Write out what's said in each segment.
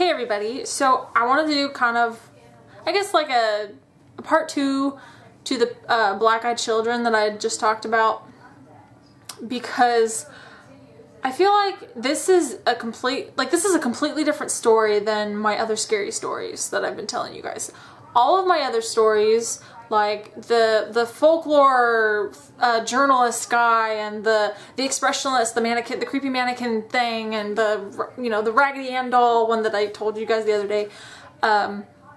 Hey everybody, so I want to do kind of, I guess like a part 2 to the black-eyed children that I just talked about, because I feel like this is a completely different story than my other scary stories that I've been telling you guys. All of my other stories, like the folklore journalist guy and the expressionist, the mannequin, the creepy mannequin thing, and the Raggedy Ann doll one that I told you guys the other day.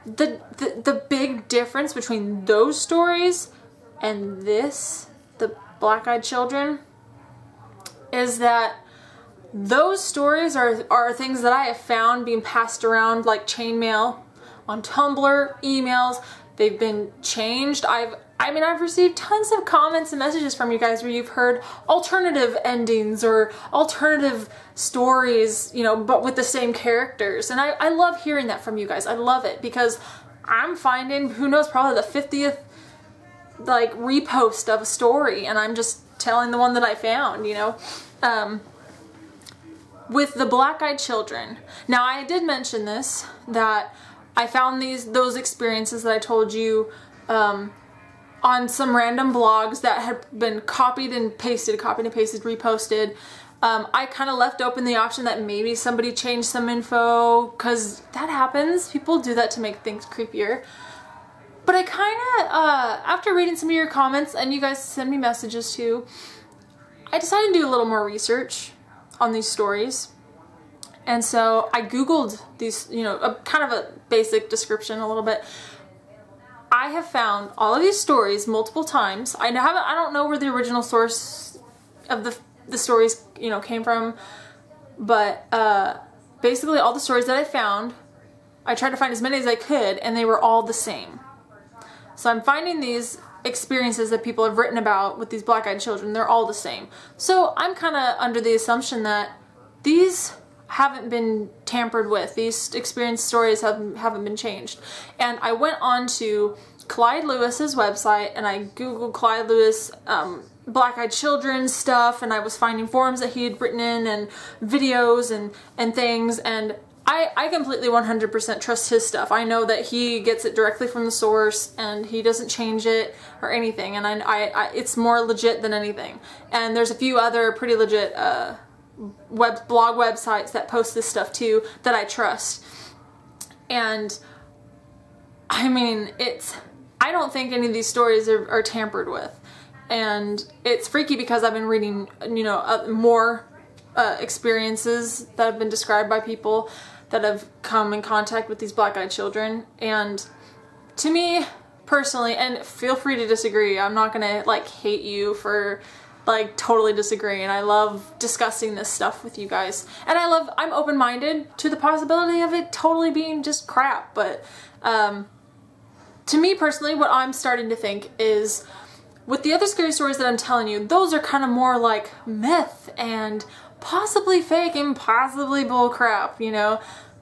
The big difference between those stories and this, the black-eyed children, is that those stories are things that I have found being passed around like chainmail on Tumblr, emails. They've been changed. I've received tons of comments and messages from you guys where you've heard alternative endings or alternative stories, but with the same characters. And I love hearing that from you guys. I love it because I'm finding, who knows, probably the 50th repost of a story, and I'm just telling the one that I found, with the black-eyed children. Now, I did mention this, that I found those experiences that I told you on some random blogs that had been copied and pasted, reposted. I kind of left open the option that maybe somebody changed some info, because that happens. People do that to make things creepier. But I kind of, after reading some of your comments, and you guys send me messages too, I decided to do a little more research on these stories. And so I Googled these, kind of a basic description a little bit. I have found all of these stories multiple times. I don't know where the original source of the stories, came from, but basically all the stories that I found, I tried to find as many as I could, and they were all the same. So I'm finding these experiences that people have written about with these black-eyed children, they're all the same. So I'm kind of under the assumption that these haven't been tampered with. These experience stories haven't been changed. And I went on to Clyde Lewis's website and I Googled Clyde Lewis black-eyed children stuff, and I was finding forums that he had written in and videos and things, and I completely 100% trust his stuff. I know that he gets it directly from the source and he doesn't change it or anything, and it's more legit than anything. And there's a few other pretty legit blog websites that post this stuff too that I trust. And I don't think any of these stories are tampered with. And it's freaky because I've been reading, more experiences that have been described by people that have come in contact with these black-eyed children. And to me, personally, and feel free to disagree, I'm not gonna hate you for totally disagreeing. I love discussing this stuff with you guys. And I'm open-minded to the possibility of it totally being just crap. But to me personally, what I'm starting to think is, with the other scary stories that I'm telling you, those are kind of more like myth and possibly fake and possibly bullcrap,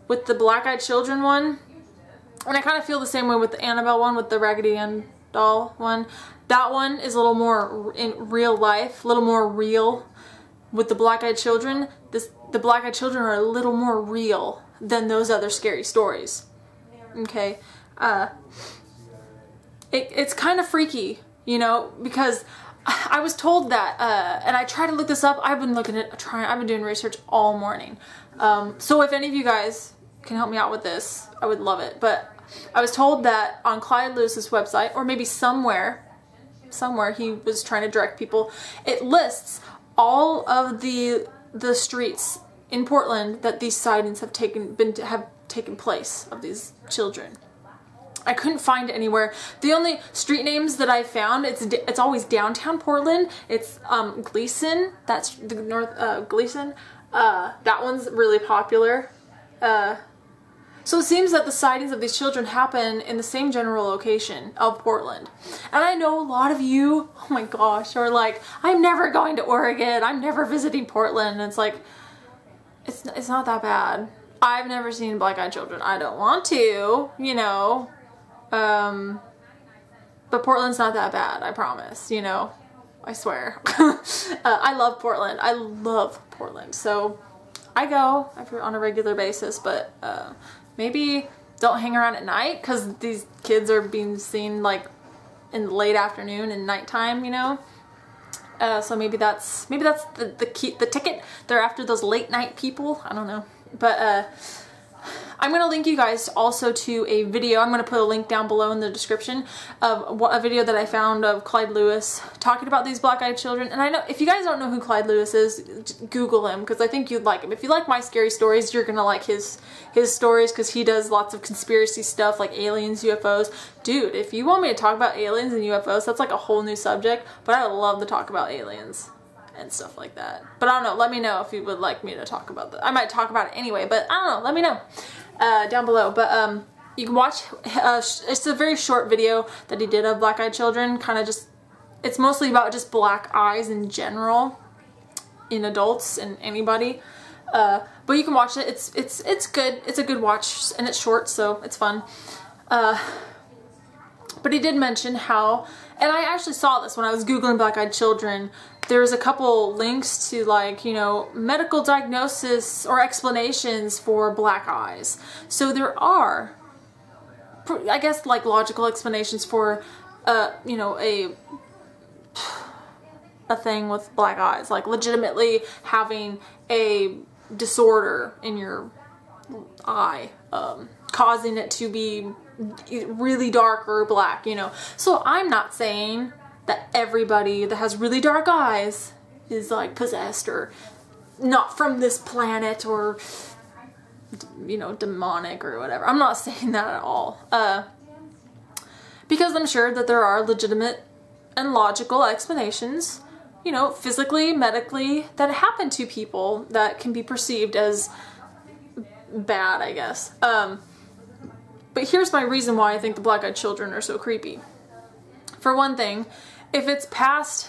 With the black-eyed children one, and I kind of feel the same way with the Annabelle one, with the Raggedy Ann doll one. That one is a little more in real life, a little more real. With the black-eyed children, the black-eyed children are a little more real than those other scary stories. Okay, it's kind of freaky, because I was told that, and I tried to look this up. I've been doing research all morning. So if any of you guys can help me out with this, I would love it. But I was told that on Clyde Lewis's website, or maybe somewhere he was trying to direct people, it lists all of the streets in Portland that these sightings have taken place of these children. I couldn't find it anywhere. The only street names that I found, it's always downtown Portland. It's Gleason. That's the North Gleason. That one's really popular. So it seems that the sightings of these children happen in the same general location of Portland. And I know a lot of you, oh my gosh, are like, I'm never going to Oregon. I'm never visiting Portland. And it's like, it's not that bad. I've never seen black-eyed children. I don't want to, but Portland's not that bad, I promise, I swear. I love Portland. I love Portland. So I go on a regular basis, but maybe don't hang around at night, because these kids are being seen like in the late afternoon and nighttime, you know. So maybe that's the ticket. They're after those late night people. I don't know, but I'm going to link you guys also to a video. I'm going to put a link down below in the description of a video that I found of Clyde Lewis talking about these black-eyed children. And I know, if you guys don't know who Clyde Lewis is, Google him, because I think you'd like him. If you like my scary stories, you're going to like his stories, because he does lots of conspiracy stuff like aliens, UFOs. Dude, if you want me to talk about aliens and UFOs, that's like a whole new subject, but I would love to talk about aliens and stuff like that. But I don't know, let me know if you would like me to talk about that. I might talk about it anyway, but I don't know, let me know down below. But you can watch, it's a very short video that he did of black-eyed children, kind of just, it's mostly about just black eyes in general in adults and anybody. But you can watch it, it's good, it's a good watch, and it's short, so it's fun. But he did mention how, and I actually saw this when I was Googling black-eyed children, there's a couple links to, like, you know, medical diagnosis or explanations for black eyes. So there are, I guess, like, logical explanations for, you know, a thing with black eyes, like legitimately having a disorder in your eye, causing it to be really dark or black, you know. So I'm not saying that everybody that has really dark eyes is like possessed or not from this planet or, you know, demonic or whatever. I'm not saying that at all. Because I'm sure that there are legitimate and logical explanations, you know, physically, medically, that happen to people that can be perceived as bad, I guess. But here's my reason why I think the black-eyed children are so creepy. For one thing, if it's past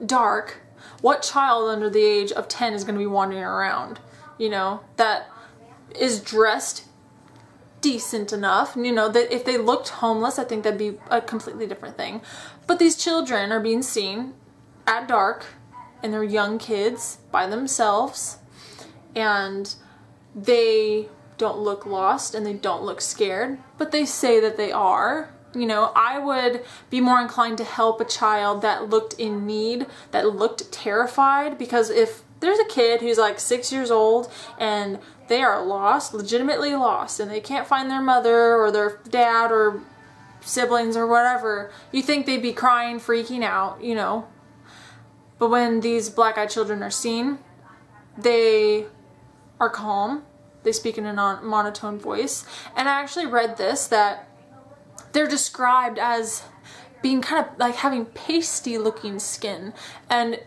dark, what child under the age of 10 is going to be wandering around, you know, that is dressed decent enough, you know, that if they looked homeless, I think that'd be a completely different thing. But these children are being seen at dark, and they're young kids by themselves, and they don't look lost and they don't look scared, but they say that they are. You know, I would be more inclined to help a child that looked in need, that looked terrified, because if there's a kid who's like 6 years old and they are lost, legitimately lost, and they can't find their mother or their dad or siblings or whatever, you think they'd be crying, freaking out, you know. But when these black-eyed children are seen, they are calm. They speak in a monotone voice. And I actually read this, that they're described as being kind of like having pasty looking skin, and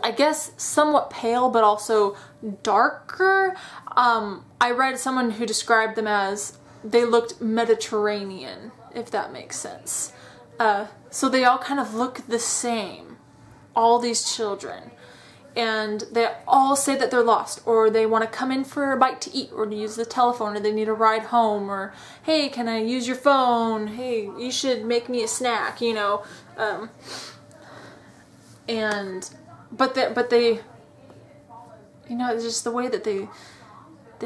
I guess somewhat pale but also darker. I read someone who described them as they looked Mediterranean, if that makes sense. So they all kind of look the same, all these children. And they all say that they're lost, or they want to come in for a bite to eat, or to use the telephone, or they need a ride home, or hey, can I use your phone? Hey, you should make me a snack, you know. But they, you know, it's just the way that they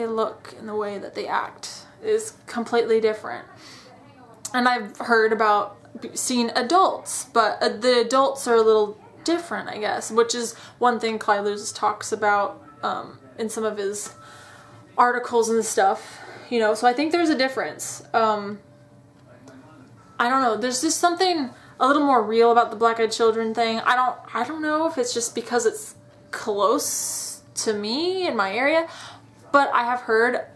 look and the way that they act is completely different. And I've heard about seeing adults, but the adults are a little different, I guess, which is one thing Clyde Lewis talks about in some of his articles and stuff, you know. So I think there's a difference. I don't know, there's just something a little more real about the black-eyed children thing. I don't know if it's just because it's close to me in my area, but I have heard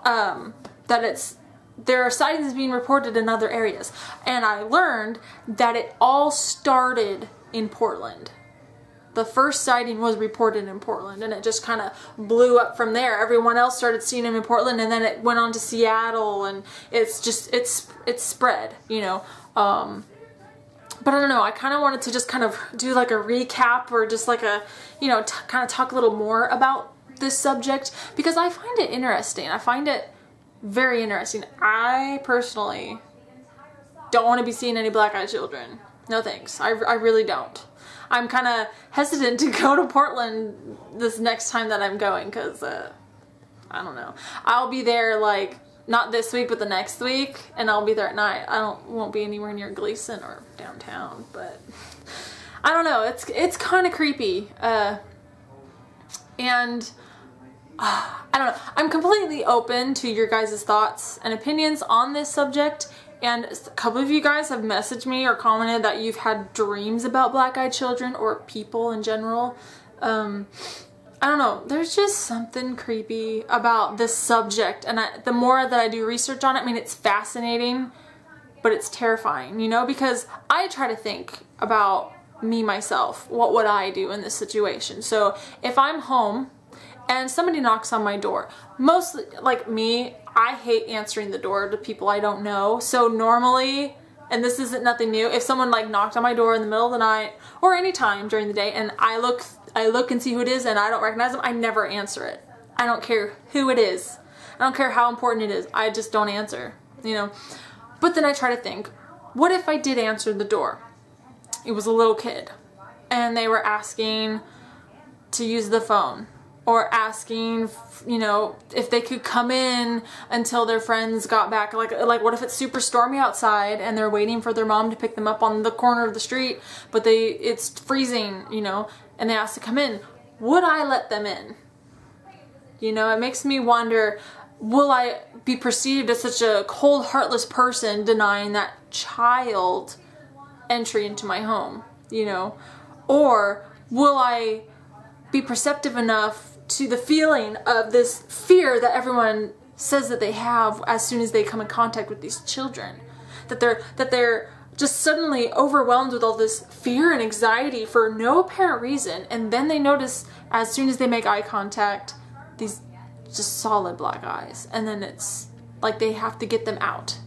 that there are sightings being reported in other areas, and I learned that it all started in Portland. The first sighting was reported in Portland, and it just kind of blew up from there. Everyone else started seeing him in Portland, and then it went on to Seattle, and it's spread, you know. But I don't know, I kind of wanted to just kind of do like a recap, or just like a, you know, kind of talk a little more about this subject, because I find it interesting. I find it very interesting. I personally don't want to be seeing any black-eyed children. No thanks. I really don't. I'm kind of hesitant to go to Portland this next time that I'm going, because I don't know. I'll be there like, not this week, but the next week, and I'll be there at night. Won't be anywhere near Gleason or downtown, but I don't know. It's kind of creepy. And I don't know. I'm completely open to your guys' thoughts and opinions on this subject. And a couple of you guys have messaged me or commented that you've had dreams about black-eyed children or people in general. I don't know, there's just something creepy about this subject, and the more that I do research on it, I mean, it's fascinating, but it's terrifying, you know, because I try to think about me, myself, what would I do in this situation? So if I'm home and somebody knocks on my door, mostly, like me, I hate answering the door to people I don't know, so normally, and this isn't nothing new, if someone like knocked on my door in the middle of the night, or any time during the day, and I look and see who it is and I don't recognize them, I never answer it. I don't care who it is. I don't care how important it is. I just don't answer, you know. But then I try to think, what if I did answer the door? It was a little kid and they were asking to use the phone, or asking, you know, if they could come in until their friends got back. Like what if it's super stormy outside and they're waiting for their mom to pick them up on the corner of the street, but it's freezing, you know, and they ask to come in. Would I let them in? You know, it makes me wonder, will I be perceived as such a cold, heartless person denying that child entry into my home, you know? Or will I be perceptive enough to the feeling of this fear that everyone says that they have as soon as they come in contact with these children? That they're just suddenly overwhelmed with all this fear and anxiety for no apparent reason, and then they notice as soon as they make eye contact these just solid black eyes, and then it's like they have to get them out.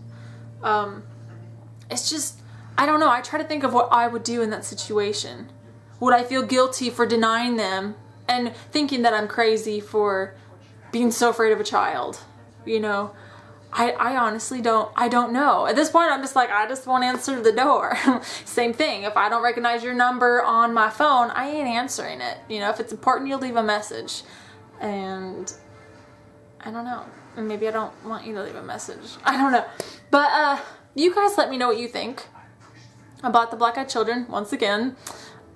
It's just, I don't know, I try to think of what I would do in that situation. Would I feel guilty for denying them and thinking that I'm crazy for being so afraid of a child? You know, I honestly I don't know. At this point, I'm just like, I just won't answer the door. Same thing. If I don't recognize your number on my phone, I ain't answering it. You know, if it's important, you'll leave a message. And I don't know. Maybe I don't want you to leave a message. I don't know. But you guys let me know what you think about the black-eyed children. Once again,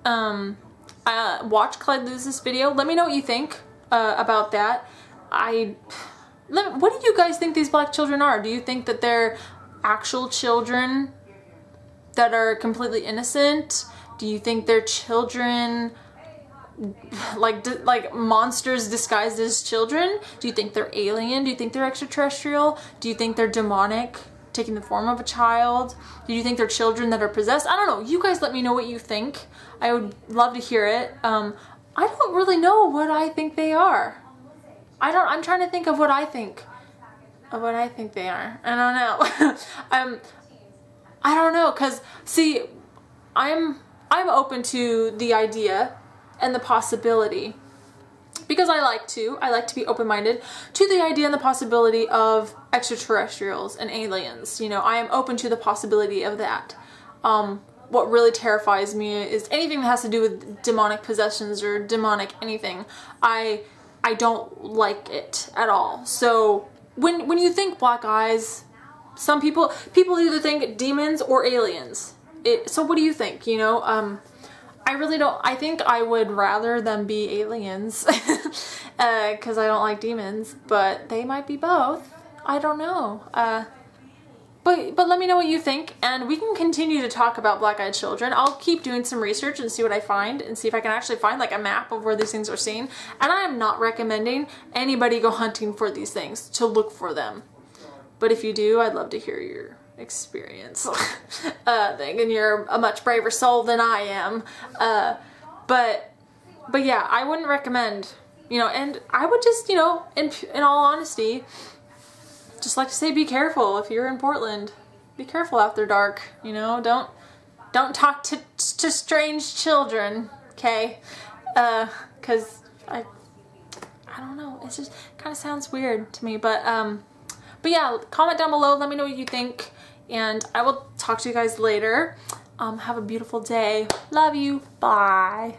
watch Clyde lose this video. Let me know what you think about that. What do you guys think these black children are? Do you think that they're actual children that are completely innocent? Do you think they're children like monsters disguised as children? Do you think they're alien? Do you think they're extraterrestrial? Do you think they're demonic, taking the form of a child? Do you think they're children that are possessed? I don't know. You guys let me know what you think. I would love to hear it. I don't really know what I think they are. I'm trying to think of what I think they are. I don't know. I don't know, cause see, I'm open to the idea and the possibility, because I like to be open-minded to the idea and the possibility of extraterrestrials and aliens. You know, I am open to the possibility of that. What really terrifies me is anything that has to do with demonic possessions or demonic anything. I don't like it at all. So when you think black eyes, some people either think demons or aliens. So what do you think? You know, I really don't. I think I would rather them be aliens because I don't like demons, but they might be both. I don't know. But let me know what you think, and we can continue to talk about black-eyed children. I'll keep doing some research and see what I find, and see if I can actually find like a map of where these things are seen. And I am not recommending anybody go hunting for these things to look for them. But if you do, I'd love to hear your experience. And you're a much braver soul than I am. But yeah, I wouldn't recommend, you know, and I would just, you know, in all honesty, just like to say, be careful if you're in Portland. Be careful after dark, you know. Don't talk to strange children, okay? Cause I don't know. It just kind of sounds weird to me, but yeah, comment down below. Let me know what you think, and I will talk to you guys later. Have a beautiful day. Love you. Bye.